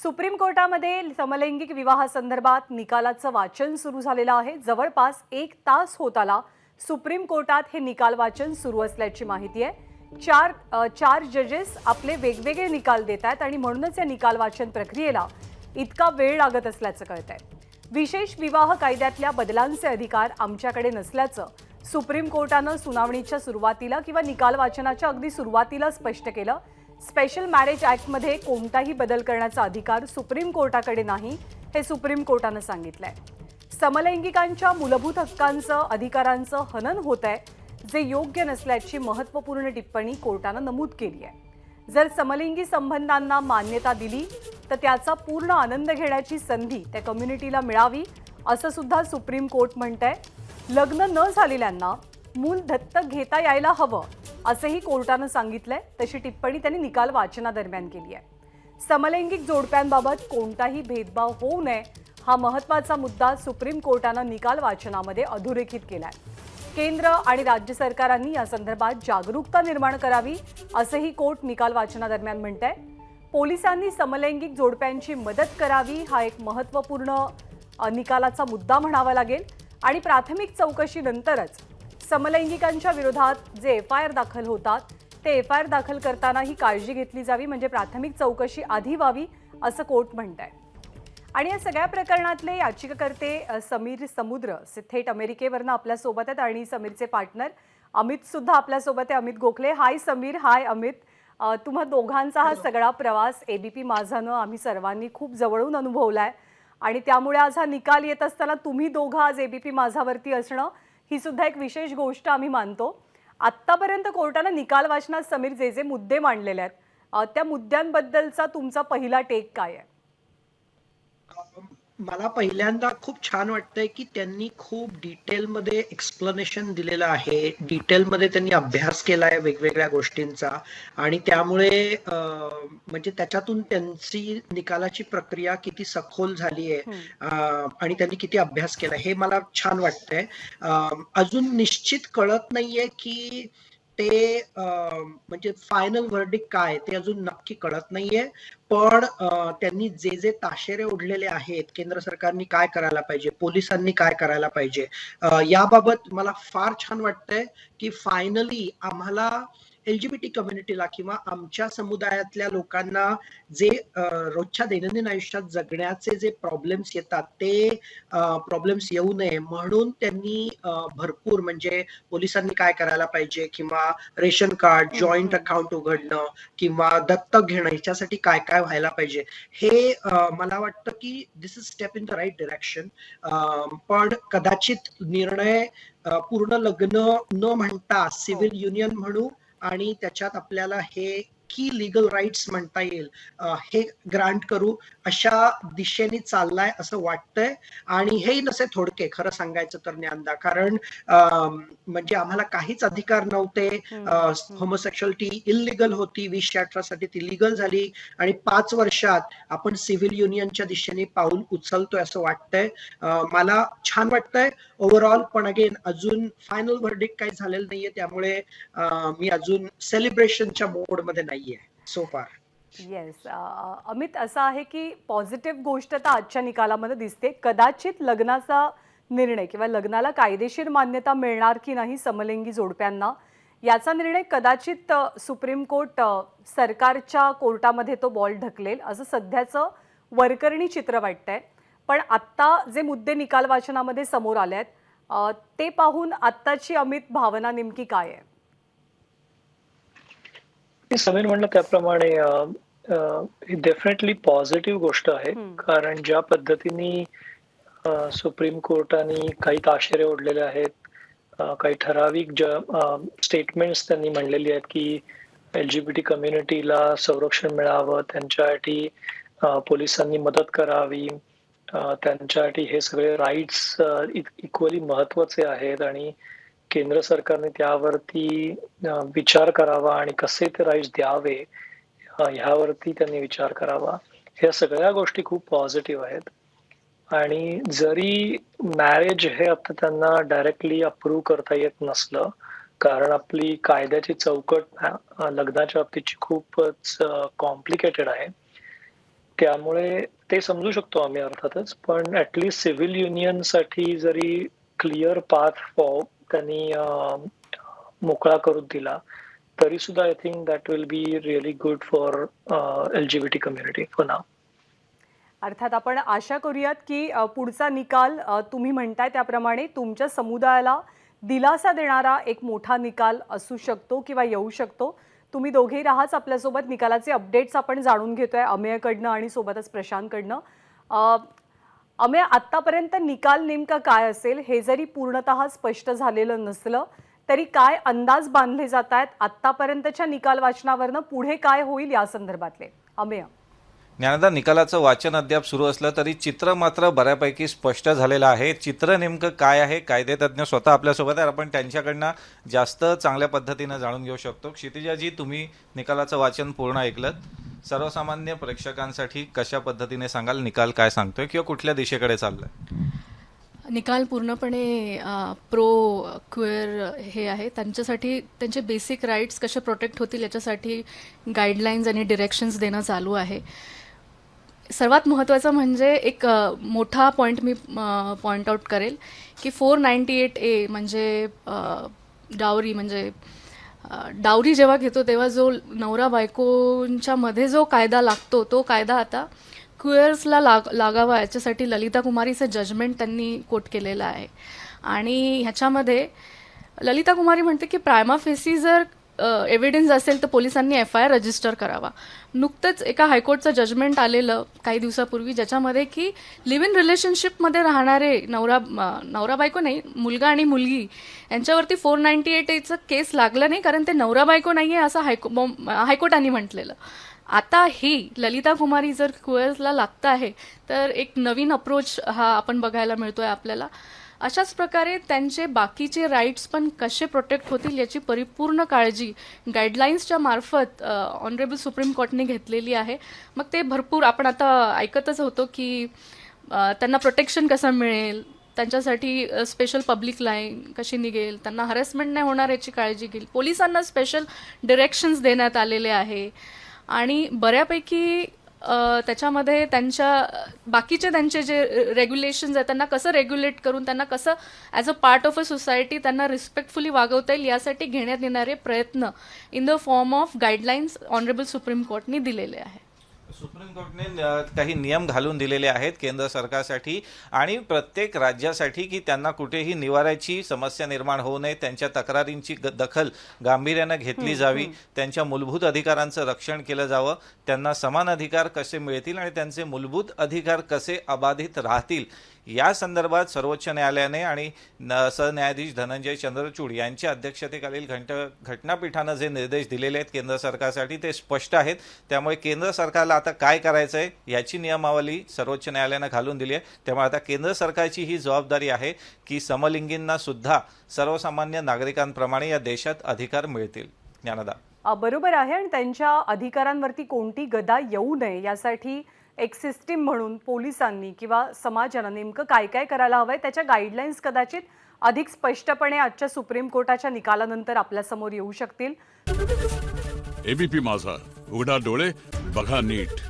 Supreme कोर्टामध्ये समलैंगिक विवाहासंदर्भात निकालाचं वाचन सुरू झालेलं आहे. जवळपास 1 तास होत आला सुप्रीम कोर्टात हे निकाल वाचन सुरू असल्याची माहिती आहे. चार जजेस आपले वेगवेगळे निकाल देत आहेत आणि म्हणूनच या निकाल वाचन प्रक्रियेला इतका वेळ लागत असल्याचं कळतंय. विशेष विवाह कायद्यातल्या बदलांचे अधिकार आमच्याकडे नसल्याचं सुप्रीम कोर्टानं सुनावणीच्या सुरुवातीला किंवा निकाल वाचनाच्या अगदी सुरुवातीला स्पष्ट केलं. स्पेशल मॅरेज ॲक्टमध्ये कोणताही बदल करण्याचा अधिकार सुप्रीम कोर्टाकडे नाही, हे सुप्रीम कोर्टानं सांगितलंय. समलैंगिकांच्या मूलभूत हक्कांचं अधिकारांचं हनन होत आहे, जे योग्य नसल्याची महत्त्वपूर्ण टिप्पणी कोर्टानं नमूद केली आहे. जर समलिंगी संबंधांना मान्यता दिली तर त्याचा पूर्ण आनंद घेण्याची संधी त्या कम्युनिटीला मिळावी, असं सुद्धा सुप्रीम कोर्ट म्हणतंय. लग्न न झालेल्यांना मूल दत्तक घेता यायला हवं, असंही कोर्टानं सांगितलंय. तशी टिप्पणी त्यांनी निकाल वाचनादरम्यान केली आहे. समलैंगिक जोडप्यांबाबत कोणताही भेदभाव होऊ नये, हा महत्त्वाचा मुद्दा सुप्रीम कोर्टानं निकाल वाचनामध्ये अधोरेखित केलाय. केंद्र आणि राज्य सरकारांनी या संदर्भात जागरूकता निर्माण करावी, असंही कोर्ट निकाल वाचनादरम्यान म्हणतंय. पोलिसांनी समलैंगिक जोडप्यांची मदत करावी, हा एक महत्त्वपूर्ण निकालाचा मुद्दा म्हणावा लागेल. आणि प्राथमिक चौकशीनंतरच समलैंगिकांच्या विरोधात जे FIR दाखल होतात ते FIR दाखल करताना ही काळजी घेतली जावी, म्हणजे प्राथमिक चौकशी आधी व्हावी, असं कोर्ट म्हणतंय. आणि या सगळ्या प्रकरणातले याचिकाकर्ते समीर समुद्र थेट अमेरिकेवरनं आपल्यासोबत आहेत आणि समीरचे पार्टनर अमित सुद्धा आपल्यासोबत आहे, अमित गोखले. हाय समीर, हाय अमित. तुम्हा दोघांचा हा सगळा प्रवास ABP माझानं आम्ही सर्वांनी खूप जवळून अनुभवलाय आणि त्यामुळे आज हा निकाल येत असताना तुम्ही दोघं आज ABP माझावरती असणं ही सुद्धा एक विशेष गोष्ट आम्ही मानतो. आत्तापर्यंत कोर्टानं निकाल वाचनात समीर जे मुद्दे मांडलेले आहेत त्या मुद्द्यांबद्दलचा तुमचा पहिला टेक काय आहे? मला पहिल्यांदा खूप छान वाटतंय की त्यांनी खूप डिटेलमध्ये एक्सप्लेनेशन दिलेलं आहे. डिटेलमध्ये त्यांनी अभ्यास केलाय वेगवेगळ्या गोष्टींचा आणि त्यामुळे म्हणजे त्याच्यातून त्यांची निकालाची प्रक्रिया किती सखोल झाली आहे आणि त्यांनी किती अभ्यास केला हे मला छान वाटतंय. अजून निश्चित कळत नाहीये की ते म्हणजे फायनल व्हर्डिक्ट काय ते अजून नक्की कळत नाहीये. पण त्यांनी जे ताशेरे ओढलेले आहेत, केंद्र सरकारने काय करायला पाहिजे, पोलिसांनी काय करायला पाहिजे, याबाबत मला फार छान वाटतंय की फायनली आम्हाला LGBT कम्युनिटीला किंवा आमच्या समुदायातल्या लोकांना जे रोजच्या दैनंदिन आयुष्यात जगण्याचे जे प्रॉब्लेम्स येतात ते प्रॉब्लेम्स येऊ नये म्हणून त्यांनी भरपूर म्हणजे पोलिसांनी काय करायला पाहिजे किंवा रेशन कार्ड, जॉईंट अकाउंट उघडणं किंवा दत्तक घेणं ह्याच्यासाठी काय काय व्हायला पाहिजे हे मला वाटतं की this is step in the right direction. पण कदाचित निर्णय पूर्ण लग्न न म्हणता सिव्हिल युनियन म्हणू आणि त्याच्यात आपल्याला हे की लीगल राईट्स म्हणता येईल हे ग्रांट करू अशा दिशेने चाललाय असं वाटतंय. आणि हेही नसे थोडके खरं सांगायचं तर ज्ञानदा, कारण म्हणजे आम्हाला काहीच अधिकार नव्हते. होमोसेक्शुअलिटी इल्लीगल होती, 2018 साठी ती लीगल झाली आणि 5 वर्षात आपण सिव्हिल युनियनच्या दिशेने पाऊल उचलतोय असं वाटतंय. मला छान वाटतंय ओव्हरऑल. पण अगेन अजून फायनल व्हर्डिक्ट काही झालेलं नाहीये, त्यामुळे मी अजून सेलिब्रेशनच्या मोडमध्ये नाहीये सो फार. येस अमित, असं आहे की पॉझिटिव्ह गोष्ट तर आजच्या निकालामध्ये दिसते. कदाचित लग्नाचा निर्णय किंवा लग्नाला कायदेशीर मान्यता मिळणार की नाही समलिंगी जोडप्यांना याचा निर्णय कदाचित सुप्रीम कोर्ट सरकारच्या कोर्टामध्ये तो बॉल ढकलेल असं सध्याचं वरकरणी चित्र वाटतंय. पण आत्ता जे मुद्दे निकाल वाचनामध्ये समोर आले आहेत ते पाहून आत्ताची अमित भावना नेमकी काय आहे? समीर म्हणलं त्याप्रमाणे ही डेफिनेटली पॉझिटिव्ह गोष्ट आहे. कारण ज्या पद्धतीने सुप्रीम कोर्टाने काही ताशेरे ओढलेले आहेत, काही ठराविक स्टेटमेंट्स त्यांनी म्हणलेली आहेत की LGBT कम्युनिटीला संरक्षण मिळावं, त्यांच्यासाठी पोलिसांनी मदत करावी, त्यांच्यासाठी हे सगळे राईट्स इक्वली महत्वाचे आहेत आणि केंद्र सरकारने त्यावरती विचार करावा आणि कसे ते राईट्स द्यावे ह्यावरती त्यांनी विचार करावा. ह्या सगळ्या गोष्टी खूप पॉझिटिव्ह आहेत. आणि जरी मॅरेज हे आता त्यांना डायरेक्टली अप्रूव्ह करता येत नसलं, कारण आपली कायद्याची चौकट लग्नाच्या बाबतीची खूपच कॉम्प्लिकेटेड आहे, त्यामुळे ते समजू शकतो आम्ही अर्थातच, पण ऍटलीस्ट सिव्हिल युनियनसाठी जरी क्लिअर पाथ त्यांनी मोकळा करून दिला तरी सुद्धा I think that will be really good for LGBT community for now. अर्थात आपण आशा करूयात की पुढचा निकाल तुम्ही म्हणताय त्याप्रमाणे तुमच्या समुदायाला दिलासा देणारा एक मोठा निकाल असू शकतो किंवा येऊ शकतो. तुम्ही दोघेही राहाच आपल्यासोबत. निकालाचे अपडेट्स आपण जाणून घेतोय अमेयकडनं आणि सोबतच प्रशांतकडनं. अमेय, आत्तापर्यंत निकाल नेमका काय असेल हे जरी पूर्णतः स्पष्ट झालेलं नसलं तरी काय अंदाज बांधले जात आहेत आत्तापर्यंतच्या निकाल वाचनावरनं, पुढे काय होईल या संदर्भातले? अमेय. ज्ञानदा, निकालाचं वाचन अद्याप सुरू असलं तरी चित्र मात्र बऱ्यापैकी स्पष्ट झालेलं आहे. चित्र नेमकं काय आहे, कायदेतज्ञ स्वतः आपल्यासोबत आहे, आपण त्यांच्याकडनं जास्त चांगल्या पद्धतीनं जाणून घेऊ शकतो. क्षितिजाजी, तुम्ही निकालाचं वाचन पूर्ण ऐकलं, सर्वसामान्य प्रेक्षकांसाठी कशा पद्धतीने सांगाल, निकाल काय सांगतोय किंवा कुठल्या दिशेकडे चाललंय? निकाल पूर्णपणे प्रो क्वेअर हे आहे. त्यांच्यासाठी त्यांचे बेसिक राईट्स कसे प्रोटेक्ट होतील याच्यासाठी गाईडलाईन्स आणि डिरेक्शन्स देणं चालू आहे. सर्वात महत्त्वाचं म्हणजे एक मोठा पॉईंट मी पॉईंट आउट करेल की 498A म्हणजे डावरी, म्हणजे डावरी जेव्हा घेतो तेव्हा जो नवरा बायकोंच्या मध्ये जो कायदा लागतो तो कायदा आता क्युअर्सला लागावा याच्यासाठी ललिता कुमारीचं जजमेंट त्यांनी कोट केलेलं आहे. आणि ह्याच्यामध्ये ललिता कुमारी म्हणते की प्रायमा फेसी जर एव्हिडन्स असेल तर पोलिसांनी FIR रजिस्टर करावा. नुकतंच एका हायकोर्टचं जजमेंट आलेलं काही दिवसापूर्वी ज्याच्यामध्ये की लिव्ह इन रिलेशनशिपमध्ये राहणारे नवरा बायको नाही, मुलगा आणि मुलगी यांच्यावरती 498A केस लागलं नाही कारण ते नवरा बायको नाही आहे असं हायकोर्टाने म्हटलेलं. आता ही ललिता कुमारी जर क्युअर्सला लागतं आहे तर एक नवीन अप्रोच हा आपण बघायला मिळतोय आपल्याला. अशाच प्रकारे त्यांचे बाकीचे राईट्स पण कसे प्रोटेक्ट होतील याची परिपूर्ण काळजी गाईडलाईन्सच्या मार्फत ऑनरेबल सुप्रीम कोर्टने घेतलेली आहे. मग ते भरपूर आपण आता ऐकतच होतो की त्यांना प्रोटेक्शन कसं मिळेल, त्यांच्यासाठी स्पेशल पब्लिक लाईन कशी निघेल, त्यांना हॅरेसमेंट नाही होणार याची काळजी घेईल, पोलिसांना स्पेशल डिरेक्शन्स देण्यात आलेले आहे. आणि बऱ्यापैकी त्याच्यामध्ये बाकीचे त्यांचे जे रेग्युलेशन्स आहेत त्यांना कसं रेग्युलेट करून त्यांना कसं as a part of a society त्यांना रिस्पेक्टफुली वागवता येईल यासाठी घेण्यात येणारे प्रयत्न in the form of guidelines honourable supreme कोर्टने दिलेले आहे. सुप्रीम कोर्टने काही नियम घालून दिलेले आहेत केंद्र सरकारसाठी आणि प्रत्येक राज्यासाठी की त्यांना कुठेही निवाऱ्याची समस्या निर्माण होऊ नये, त्यांच्या तक्रारींची दखल गांभीर्यानं घेतली जावी, त्यांच्या मूलभूत अधिकारांचं रक्षण केलं जावं, त्यांना समान अधिकार कसे मिळतील आणि त्यांचे मूलभूत अधिकार कसे अबाधित राहतील या संदर्भात सर्वोच्च न्यायालयाने आणि सरन्यायाधीश धनंजय चंद्रचूड यांच्या अध्यक्षतेखालील घटनापीठानं जे निर्देश दिलेले आहेत केंद्र सरकारसाठी ते स्पष्ट आहेत. त्यामुळे केंद्र सरकारला आता काय करायचं आहे याची नियमावली सर्वोच्च न्यायालयानं घालून दिली आहे. त्यामुळे आता केंद्र सरकारची ही जबाबदारी आहे की समलिंगींना सुद्धा सर्वसामान्य नागरिकांप्रमाणे या देशात अधिकार मिळतील. ज्ञानदा, बरोबर आहे. आणि त्यांच्या अधिकारांवरती कोणती गदा येऊ नये यासाठी एक सिस्टीम म्हणून पोलिसांनी किंवा समाजानं नेमकं काय काय करायला हवंय त्याच्या गाईडलाईन्स कदाचित अधिक स्पष्टपणे आजच्या सुप्रीम कोर्टाच्या निकालानंतर आपल्यासमोर येऊ शकतील. ABP माझा, उघडा डोळे बघा नीट.